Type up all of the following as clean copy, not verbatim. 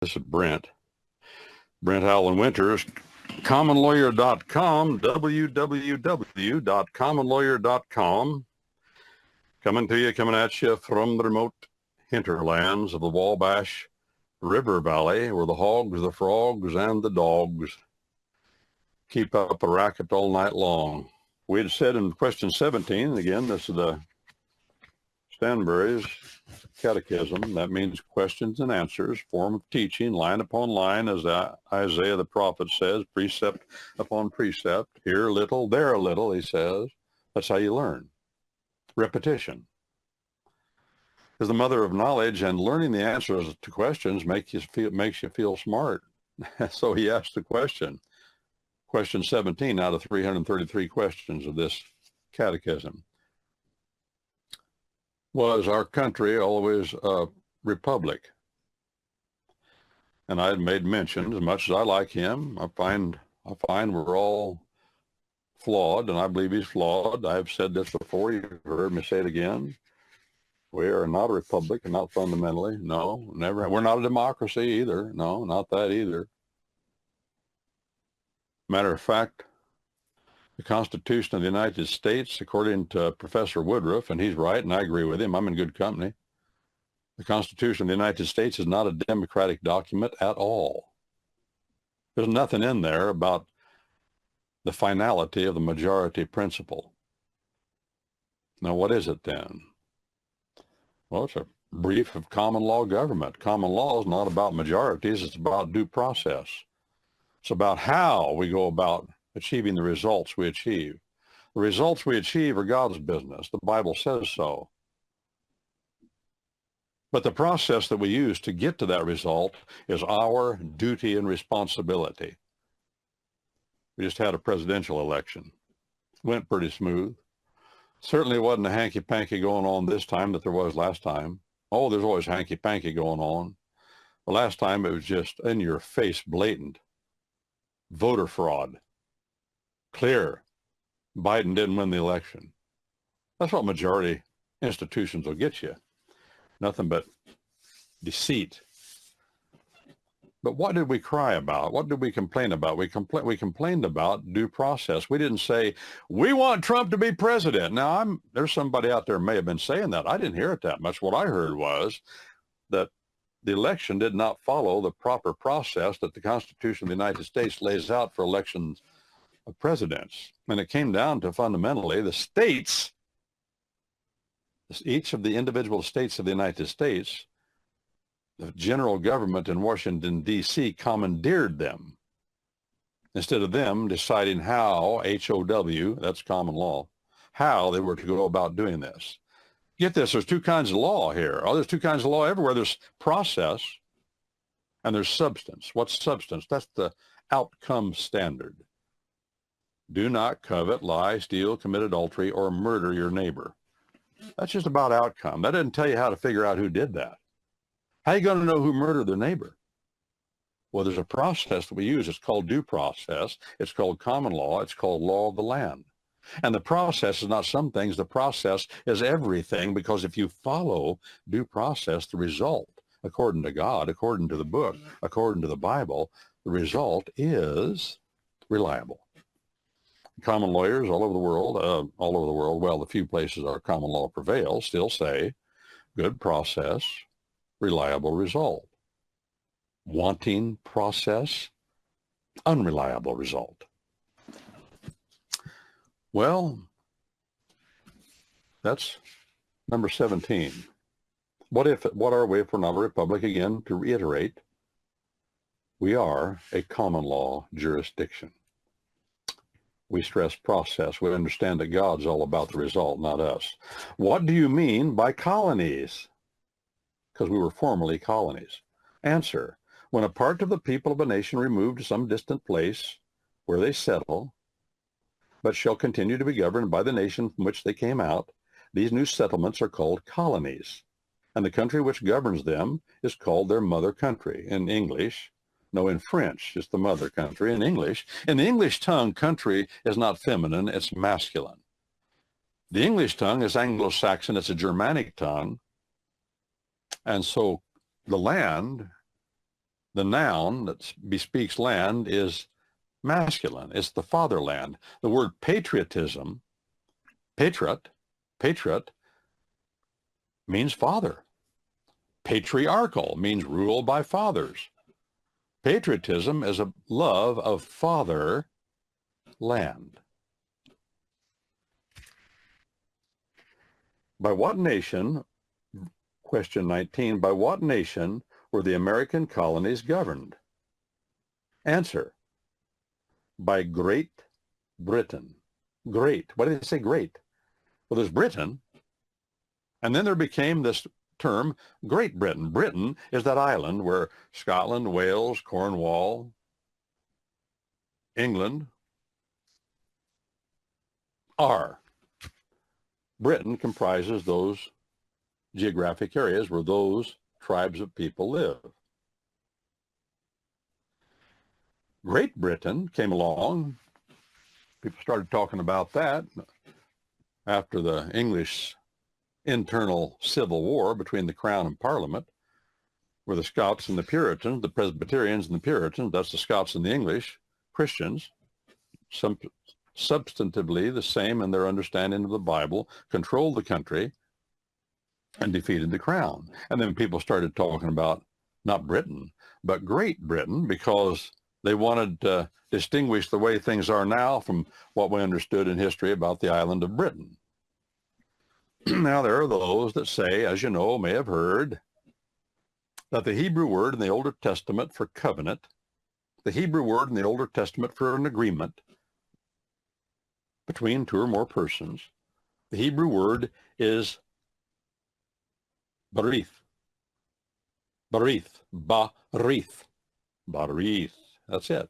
This is Brent Allen Winters, commonlawyer.com, www.commonlawyer.com, coming at you from the remote hinterlands of the Wabash River Valley, where the hogs, the frogs, and the dogs keep up a racket all night long. We had said in question 17, and again, this is the Stansbury's Catechism. That means questions and answers, form of teaching, line upon line, as Isaiah the prophet says, precept upon precept, here a little, there a little, he says. That's how you learn. Repetition is the mother of knowledge, and learning the answers to questions makes you feel smart. So he asked the question. Question 17 out of 333 questions of this catechism. Was our country always a republic? And I had made mention, as much as I like him, I find we're all flawed, and I believe he's flawed. I've said this before, you've heard me say it again. We are not a republic, and not fundamentally. No, never. We're not a democracy either. No, not that either. Matter of fact, the Constitution of the United States, according to Professor Woodruff, and he's right, and I agree with him, I'm in good company, the Constitution of the United States is not a democratic document at all. There's nothing in there about the finality of the majority principle. Now, what is it then? Well, it's a brief of common law government. Common law is not about majorities, it's about due process. It's about how we go about achieving the results we achieve. The results we achieve are God's business. The Bible says so. But the process that we use to get to that result is our duty and responsibility. We just had a presidential election. Went pretty smooth. Certainly wasn't a hanky-panky going on this time that there was last time. Oh, there's always hanky-panky going on. The last time it was just in your face, blatant. Voter fraud. Clear. Biden didn't win the election. That's what majority institutions will get you. Nothing but deceit. But what did we cry about? What did we complain about? We complained about due process. We didn't say, we want Trump to be president. Now, there's somebody out there may have been saying that. I didn't hear it that much. What I heard was that the election did not follow the proper process that the Constitution of the United States lays out for elections of presidents. And it came down to fundamentally the states, each of the individual states of the United States, the general government in Washington, D.C. commandeered them instead of them deciding how, H-O-W, that's common law, how they were to go about doing this. Get this, there's two kinds of law here. Oh, there's two kinds of law everywhere. There's process and there's substance. What's substance? That's the outcome standard. Do not covet, lie, steal, commit adultery, or murder your neighbor. That's just about outcome. That doesn't tell you how to figure out who did that. How are you going to know who murdered their neighbor? Well, there's a process that we use. It's called due process. It's called common law. It's called law of the land. And the process is not some things. The process is everything, because if you follow due process, the result, according to God, according to the book, according to the Bible, the result is reliable. Common lawyers all over the world, well, the few places our common law prevails, still say good process, reliable result. Wanting process, unreliable result. Well, that's number 17. What are we if we're not a republic? Again, to reiterate, we are a common law jurisdiction. We stress process. We understand that God's all about the result, not us. What do you mean by colonies? Because we were formerly colonies. Answer: when a part of the people of a nation removed to some distant place where they settle, but shall continue to be governed by the nation from which they came out, these new settlements are called colonies, and the country which governs them is called their mother country. In English, no, in French, just the mother country. In English, in the English tongue, country is not feminine, it's masculine. The English tongue is Anglo-Saxon, it's a Germanic tongue, and so the land The noun that bespeaks land is masculine. It's the fatherland. The word patriotism, patriot means father. Patriarchal means rule by fathers. Patriotism is a love of fatherland. By what nation, question 19, by what nation were the American colonies governed? Answer, by Great Britain. Great. Why did they say great? Well, there's Britain, and then there became this term Great Britain. Britain is that island where Scotland, Wales, Cornwall, England are. Britain comprises those geographic areas where those tribes of people live. Great Britain came along. People started talking about that after the English internal civil war between the Crown and Parliament, where the Scots and the Puritans, the Presbyterians and the Puritans, that's the Scots and the English, Christians, substantively the same in their understanding of the Bible, controlled the country and defeated the Crown. And then people started talking about not Britain, but Great Britain, because they wanted to distinguish the way things are now from what we understood in history about the island of Britain. Now, there are those that say, as you know, may have heard, that the Hebrew word in the Older Testament for covenant, the Hebrew word in the Older Testament for an agreement between two or more persons, the Hebrew word is barith. Barith. Barith. Barith. That's it.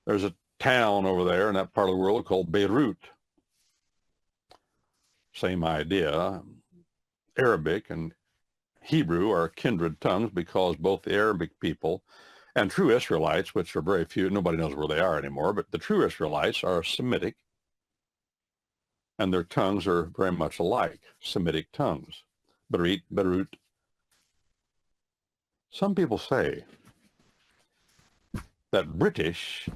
There's a town over there in that part of the world called Beirut. Same idea. Arabic and Hebrew are kindred tongues because both the Arabic people and true Israelites, which are very few, nobody knows where they are anymore, but the true Israelites are Semitic, and their tongues are very much alike, Semitic tongues. Beirut. Some people say that British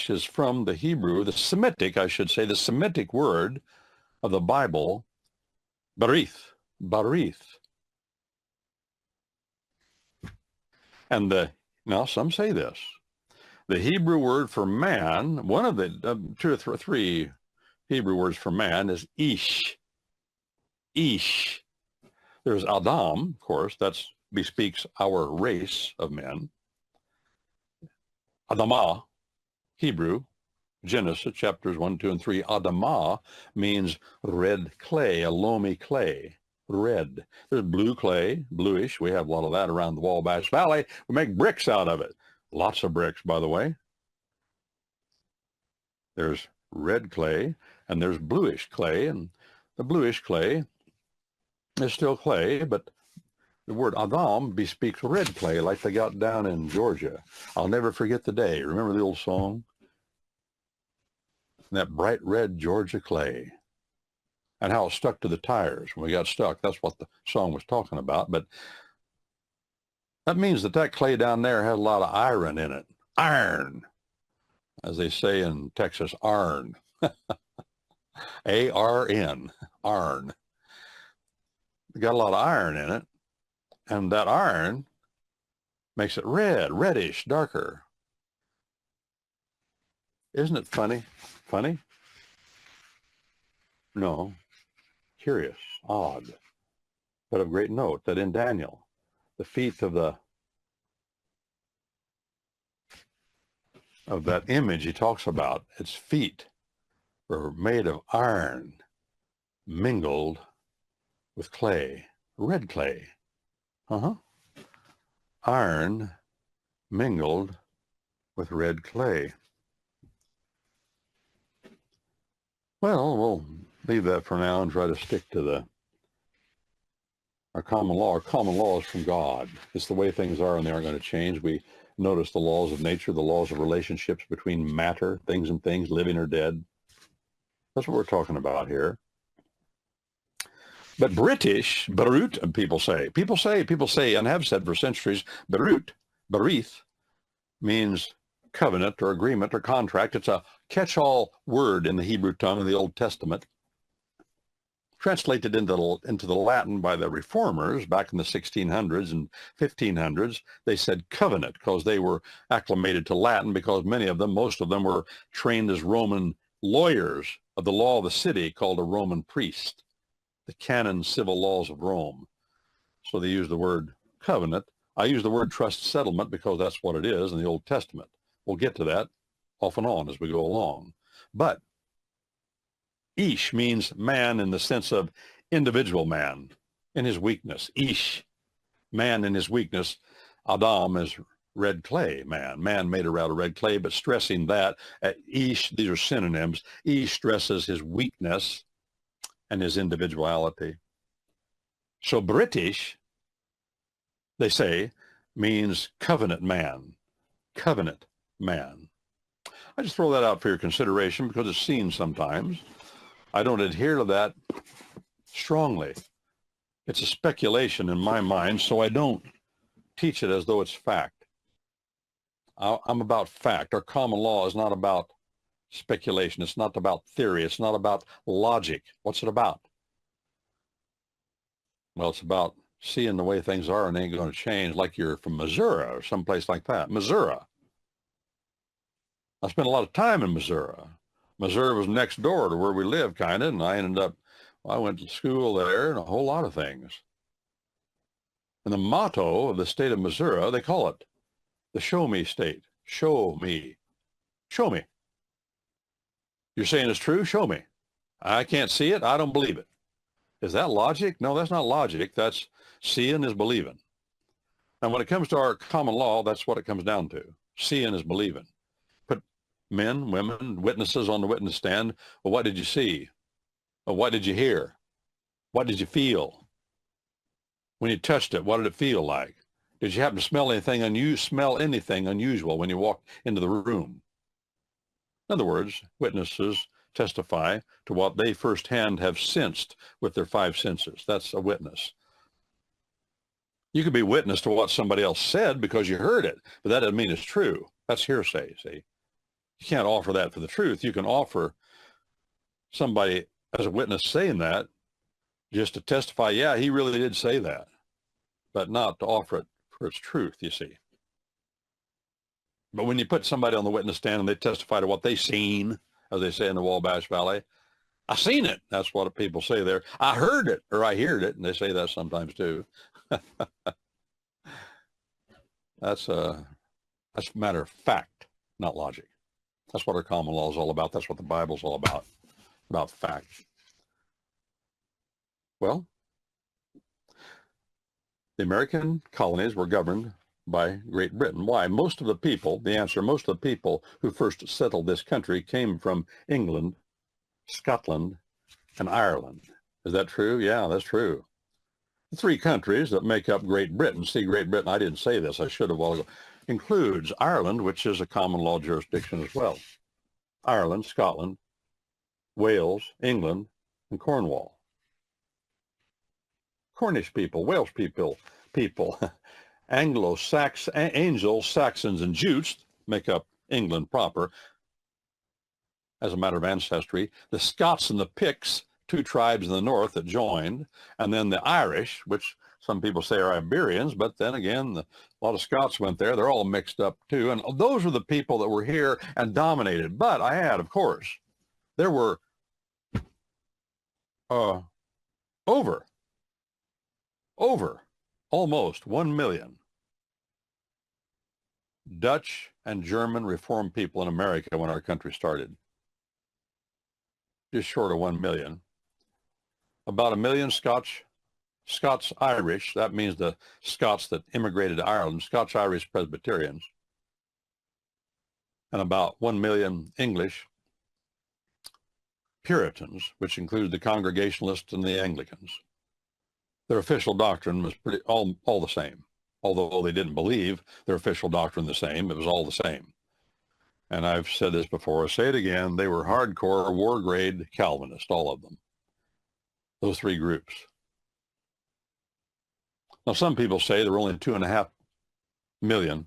is from the Hebrew, the Semitic, I should say, the Semitic word of the Bible, barith. And now some say this. The Hebrew word for man, one of the two or three Hebrew words for man is ish. Ish. There's Adam, of course, that bespeaks our race of men. Adamah, Hebrew, Genesis chapters 1, 2, and 3. Adamah means red clay, a loamy clay, red. There's blue clay, bluish. We have a lot of that around the Wabash Valley. We make bricks out of it. Lots of bricks, by the way. There's red clay, and there's bluish clay, and the bluish clay is still clay, but the word Adam bespeaks red clay like they got down in Georgia. I'll never forget the day. Remember the old song? That bright red Georgia clay, and how it stuck to the tires when we got stuck. That's what the song was talking about. But that means that clay down there has a lot of iron in it. Iron, as they say in Texas, arn. A-R-N, arn. It got a lot of iron in it, and that iron makes it red, reddish, darker. Isn't it funny? Funny? No. Curious, odd, but of great note that in Daniel, the feet of that image he talks about, its feet were made of iron mingled with clay, red clay. Iron mingled with red clay. Well, we'll leave that for now and try to stick to our common law. Our common law is from God. It's the way things are, and they aren't going to change. We notice the laws of nature, the laws of relationships between matter, things and things, living or dead. That's what we're talking about here. But British, Barut, people say, and have said for centuries, Barith, means covenant or agreement or contract. It's a catch-all word in the Hebrew tongue in the Old Testament, translated into the Latin by the reformers back in the 1600s and 1500s. They said covenant because they were acclimated to Latin, because most of them were trained as Roman lawyers of the law of the city, called a Roman priest, the canon civil laws of Rome. So they use the word covenant. I use the word trust settlement because that's what it is in the Old Testament. We'll get to that off and on as we go along. But Ish means man in the sense of individual man in his weakness. Ish, man in his weakness. Adam is red clay, man made out of red clay, but stressing that. Ish, these are synonyms. Ish stresses his weakness and his individuality. So British, they say, means covenant man. Covenant man. I just throw that out for your consideration because it's seen sometimes. I don't adhere to that strongly. It's a speculation in my mind, so I don't teach it as though it's fact. I'm about fact. Our common law is not about speculation. It's not about theory. It's not about logic. What's it about? Well, it's about seeing the way things are and they ain't going to change, like you're from Missouri or someplace like that. Missouri. I spent a lot of time in Missouri. Missouri was next door to where we live, kind of, and I went to school there and a whole lot of things. And the motto of the state of Missouri, they call it the show me state. Show me. Show me. You're saying it's true? Show me. I can't see it. I don't believe it. Is that logic? No, that's not logic. That's seeing is believing. And when it comes to our common law, that's what it comes down to. Seeing is believing. Put men, women, witnesses on the witness stand. Well, what did you see? Well, what did you hear? What did you feel? When you touched it, what did it feel like? Did you happen to smell anything unusual when you walked into the room? In other words, witnesses testify to what they firsthand have sensed with their five senses. That's a witness. You could be witness to what somebody else said because you heard it, but that doesn't mean it's true. That's hearsay, see? You can't offer that for the truth. You can offer somebody as a witness saying that just to testify, yeah, he really did say that, but not to offer it for its truth, you see. But when you put somebody on the witness stand and they testify to what they seen, as they say in the Wabash Valley, I seen it. That's what people say there. I heard it, or I heard it, and they say that sometimes too. That's a matter of fact, not logic. That's what our common law is all about. That's what the Bible's all about fact. Well, the American colonies were governed by Great Britain. Why? Most of the people who first settled this country came from England, Scotland, and Ireland. Is that true? Yeah, that's true. The three countries that make up Great Britain, see, Great Britain, I didn't say this, I should have a while ago, includes Ireland, which is a common law jurisdiction as well. Ireland, Scotland, Wales, England, and Cornwall. Cornish people, Welsh people, Anglo-Saxons, Saxons, and Jutes make up England proper as a matter of ancestry. The Scots and the Picts, two tribes in the north that joined, and then the Irish, which some people say are Iberians, but then again, a lot of Scots went there. They're all mixed up too. And those were the people that were here and dominated. But I had, of course, there were over almost 1 million Dutch and German Reformed people in America when our country started. Just short of 1 million. About 1 million Scots-Irish, that means the Scots that immigrated to Ireland, Scots-Irish Presbyterians, and about 1 million English Puritans, which included the Congregationalists and the Anglicans. Their official doctrine was all the same. Although they didn't believe their official doctrine the same, it was all the same. And I've said this before, I'll say it again, they were hardcore war grade Calvinists, all of them. Those three groups. Now, some people say there were only 2.5 million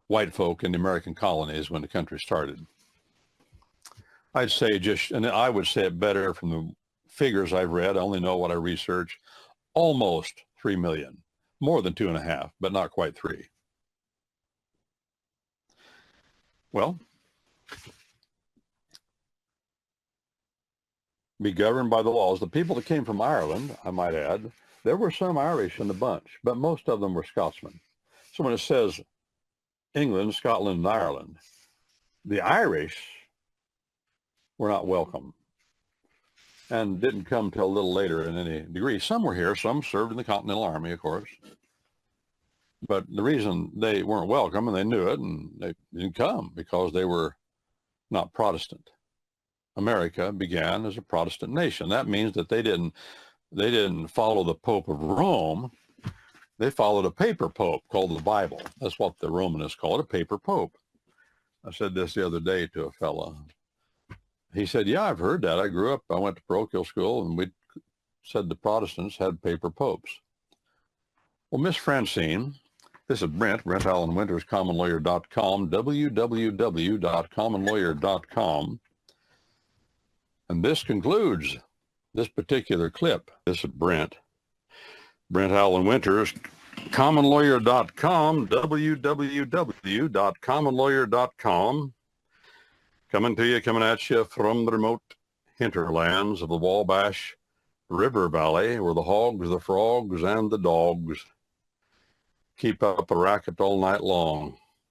white folk in the American colonies when the country started. I'd say and I would say it better from the figures I've read. I only know what I research. Almost 3 million, more than 2.5, but not quite 3. Well, be governed by the laws. The people that came from Ireland, I might add, there were some Irish in the bunch, but most of them were Scotsmen. So when it says England, Scotland, and Ireland, the Irish were not welcome and didn't come till a little later in any degree. Some were here, some served in the Continental Army, of course. But the reason they weren't welcome, and they knew it, and they didn't come because they were not Protestant. America began as a Protestant nation. That means that they didn't follow the Pope of Rome. They followed a paper pope called the Bible. That's what the Romanists call it, a paper pope. I said this the other day to a fella. He said, yeah, I've heard that. I grew up, I went to parochial school, and we said the Protestants had paper popes. Well, Miss Francine, this is Brent Allen Winters, commonlawyer.com, www.commonlawyer.com. And this concludes this particular clip. This is Brent Allen Winters, commonlawyer.com, www.commonlawyer.com. Coming at you from the remote hinterlands of the Wabash River Valley, where the hogs, the frogs, and the dogs keep up a racket all night long.